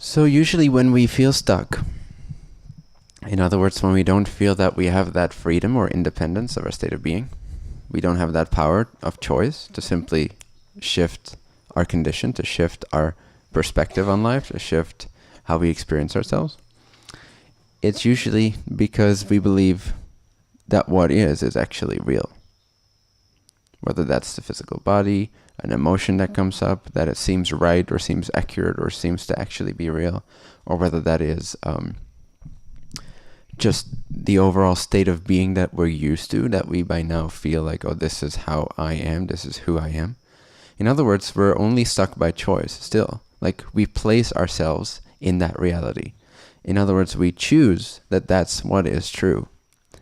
So usually when we feel stuck, in other words, when we don't feel that we have that freedom or independence of our state of being, we don't have that power of choice to simply shift our condition, to shift our perspective on life, to shift how we experience ourselves. It's usually because we believe that what is actually real. Whether that's the physical body, an emotion that comes up, that it seems right or seems accurate or seems to actually be real, or whether that is just the overall state of being that we're used to, that we by now feel like, oh, this is how I am, this is who I am. In other words, we're only stuck by choice still. Like, we place ourselves in that reality. In other words, we choose that that's what is true.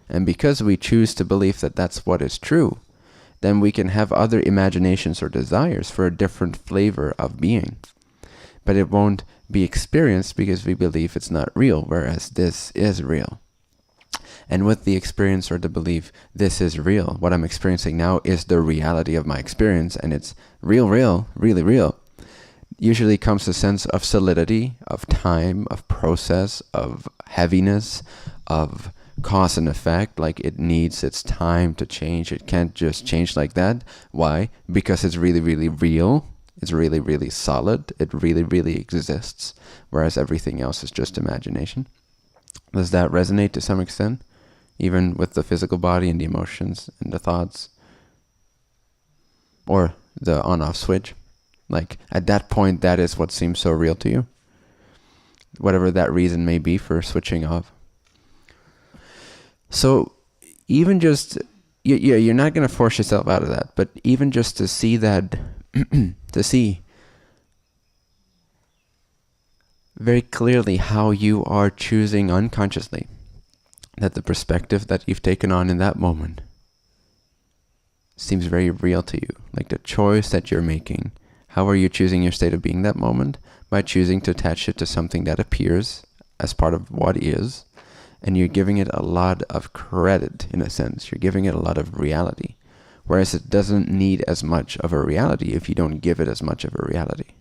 And because we choose to believe that that's what is true, then we can have other imaginations or desires for a different flavor of being. But it won't be experienced because we believe it's not real, whereas this is real. And with the experience or the belief, this is real, what I'm experiencing now is the reality of my experience, and it's real, really real, usually comes a sense of solidity, of time, of process, of heaviness, of cause and effect. Like, it needs its time to change. It can't just change like that. Why? Because it's really real. It's really solid. It really exists. Whereas everything else is just imagination. Does that resonate to some extent? Even with the physical body and the emotions and the thoughts? Or the on-off switch? Like, at that point, that is what seems so real to you. Whatever that reason may be for switching off. So even just, you're not going to force yourself out of that, but even just to see that, to see very clearly how you are choosing unconsciously, that the perspective that you've taken on in that moment seems very real to you. Like, the choice that you're making, how are you choosing your state of being that moment? By choosing to attach it to something that appears as part of what is. And you're giving it a lot of credit, in a sense. You're giving it a lot of reality. Whereas it doesn't need as much of a reality if you don't give it as much of a reality.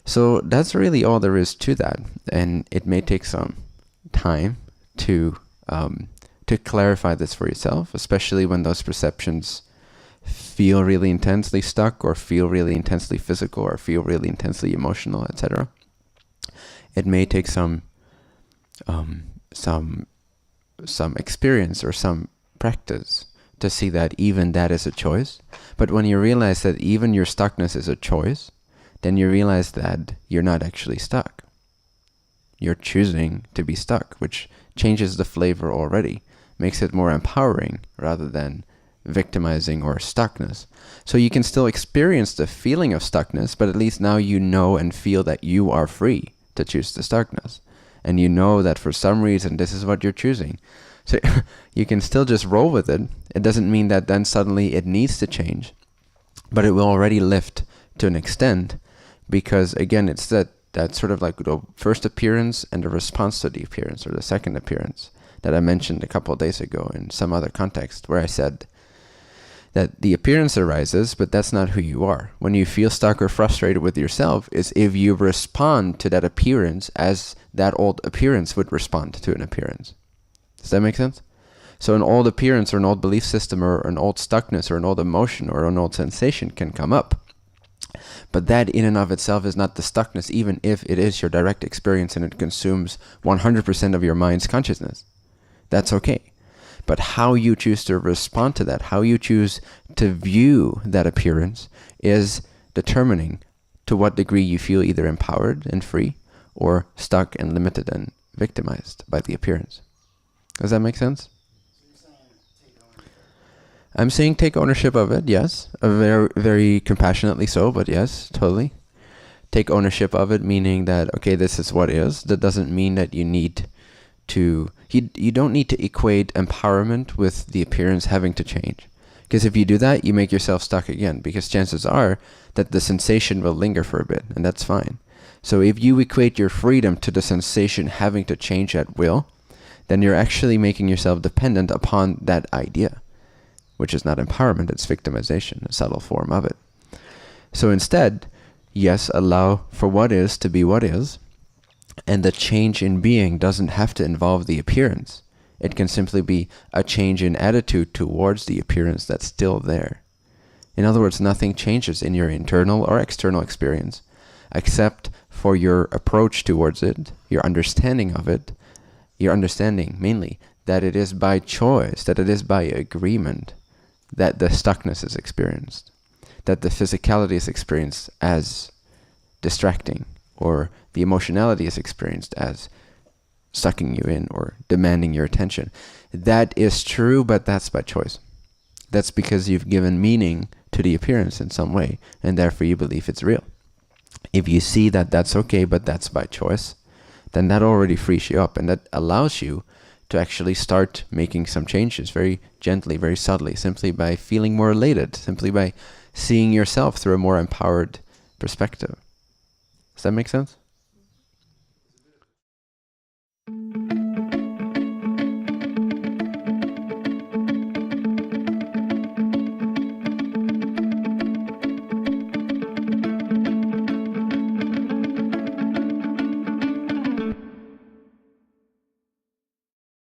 So that's really all there is to that. And it may take some time to clarify this for yourself, especially when those perceptions feel really intensely stuck, or feel really intensely physical, or feel really intensely emotional, etc. It may take some experience or some practice to see that even that is a choice. But when you realize that even your stuckness is a choice, then you realize that you're not actually stuck. You're choosing to be stuck, which changes the flavor already, makes it more empowering rather than victimizing or stuckness. So you can still experience the feeling of stuckness, but at least now you know and feel that you are free to choose the stuckness. And you know that for some reason this is what you're choosing. So you can still just roll with it. It doesn't mean that then suddenly it needs to change, but it will already lift to an extent, because again, it's that sort of like the first appearance and the response to the appearance, or the second appearance, that I mentioned a couple of days ago in some other context, where I said that the appearance arises, but that's not who you are. When you feel stuck or frustrated with yourself is if you respond to that appearance as that old appearance would respond to an appearance. Does that make sense? So an old appearance or an old belief system or an old stuckness or an old emotion or an old sensation can come up. But that in and of itself is not the stuckness, even if it is your direct experience and it consumes 100% of your mind's consciousness. That's okay. But how you choose to respond to that, how you choose to view that appearance, is determining to what degree you feel either empowered and free, or stuck and limited and victimized by the appearance. Does that make sense? I'm saying take ownership of it, yes. Very, very compassionately so, but yes, totally. Take ownership of it, meaning that, okay, this is what is. That doesn't mean that you need to, you don't need to equate empowerment with the appearance having to change. Because if you do that, you make yourself stuck again, because chances are that the sensation will linger for a bit, and that's fine. So if you equate your freedom to the sensation having to change at will, then you're actually making yourself dependent upon that idea, which is not empowerment, it's victimization, a subtle form of it. So instead, yes, allow for what is to be what is, And the change in being doesn't have to involve the appearance. It can simply be a change in attitude towards the appearance that's still there. In other words, nothing changes in your internal or external experience, except for your approach towards it, your understanding of it, your understanding mainly that it is by choice, that it is by agreement, that the stuckness is experienced, that the physicality is experienced as distracting, or the emotionality is experienced as sucking you in or demanding your attention. That is true, but that's by choice. That's because you've given meaning to the appearance in some way, and therefore you believe it's real. If you see that that's okay, but that's by choice, then that already frees you up, and that allows you to actually start making some changes very gently, very subtly, simply by feeling more elated, simply by seeing yourself through a more empowered perspective. Does that make sense?